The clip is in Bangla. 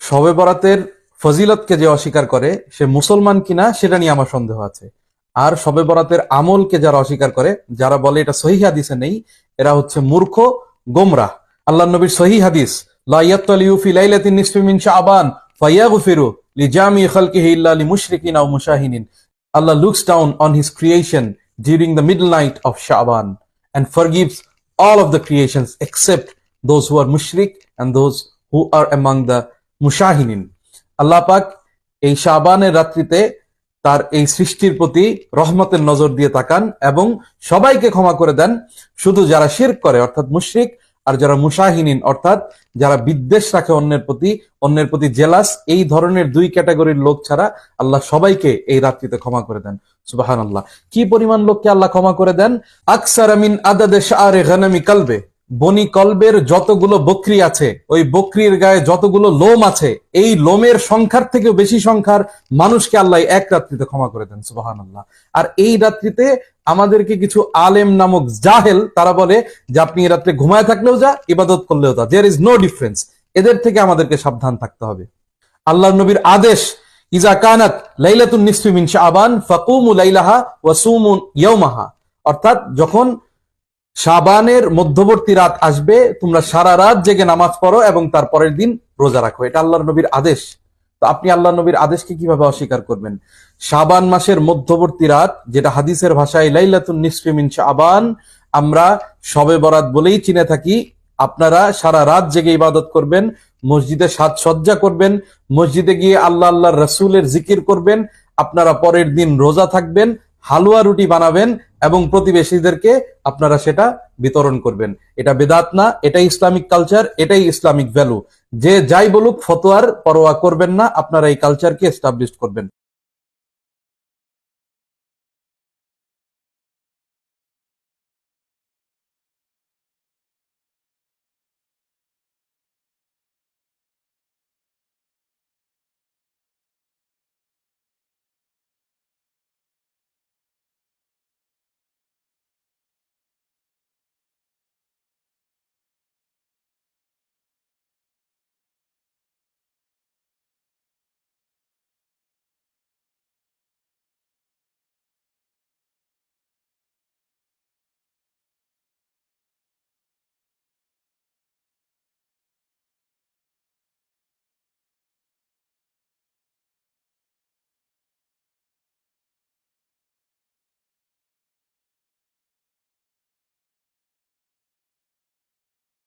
শবে বরাতের ফজিলতকে যে অস্বীকার করে সে মুসলমান কিনা সেটা নিয়ে আমার সন্দেহ আছে। আর শবে বরাতের আমলকে যারা অস্বীকার করে, যারা বলে এটা সহিহ হাদিসে নেই, এরা হচ্ছে মূর্খ, গোমরাহ। আল্লাহ নবীর সহিহ হাদিস, লা ইয়াত্তালিউ ফি লাইলাতিন নিসফি মিন শাবান ফায়াগফিরু লিজামি খালকিহি ইল্লা লিমুশরিকিন আও মুশাহিনিন। Allah looks down on his creation during the middle night of Sha'ban and forgives all of the creations except those who are mushrik and those who are among the মুশাহিনিন। আল্লাহ পাক এই শাবানের রাত্রিতে তার এই সৃষ্টির প্রতি রহমতের নজর দিয়ে তাকান এবং সবাইকে ক্ষমা করে দেন, শুধু যারা শিরক করে অর্থাৎ মুশরিক আর যারা মুশাহিনিন অর্থাৎ যারা বিদ্বেষ রাখে অন্যের প্রতি জেলাস, এই ধরনের দুই ক্যাটাগরির লোক ছাড়া আল্লাহ সবাইকে এই রাত্রিতে ক্ষমা করে দেন। সুবহানাল্লাহ। কি পরিমাণ লোককে আল্লাহ ক্ষমা করে দেন? আকসারা মিন আদাদে শাআরে গানামি কলবে, বনি কলবের যতগুলো বকরি আছে, ওই বকরির গায়ে যতগুলো লোম আছে, এই লোমের সংখ্যার থেকেও বেশি সংখ্যার মানুষকে আল্লাহ এক রাত্রিতে ক্ষমা করে দেন। সুবহানাল্লাহ। আর এই রাত্রিতে আমাদেরকে কিছু আলেম নামক জাহেল তারা বলে যে আপনি এই রাত্রে ঘুমায় থাকলেও যা, ইবাদত করলেও তা, দেয়ার ইজ নো ডিফারেন্স। এদের থেকে আমাদেরকে সাবধান থাকতে হবে। আল্লাহর নবীর আদেশ, ইজা কানাত লাইলাতুন নিসফি মিন শাবান ফাকুমু লাইলাহা ওয়া সুমু ইয়াওমাহা, অর্থাৎ যখন শাবানের মধ্যবর্তী রাত আসবে তোমরা সারা রাত জেগে নামাজ পড়ো এবং তার পরের দিন রোজা রাখো। এটা আল্লাহর নবীর আদেশ। তো আপনি আল্লাহর নবীর আদেশকে কিভাবে অস্বীকার করবেন? শাবান মাসের মধ্যবর্তী রাত, যেটা হাদিসের ভাষায় লাইলাতুন নিসফি মিন শাবান, আমরা শবে বরাত বলেই চিনে থাকি। আপনারা সারা রাত জেগে ইবাদত করবেন, মসজিদে সাজসজ্জা করবেন, মসজিদে গিয়ে আল্লাহ আল্লাহর রাসূলের জিকির করবেন, আপনারা পরের দিন রোজা থাকবেন, হালুয়া রুটি বানাবেন এবং প্রতিবেশীদেরকে আপনারা সেটা বিতরণ করবেন। এটা বেদাত না, এটাই ইসলামিক কালচার, এটাই ইসলামিক ভ্যালু। যে যাই বলুক ফতোয়ার পরোয়া করবেন না, আপনারা এই কালচারকে এস্টাবলিশ করবেন।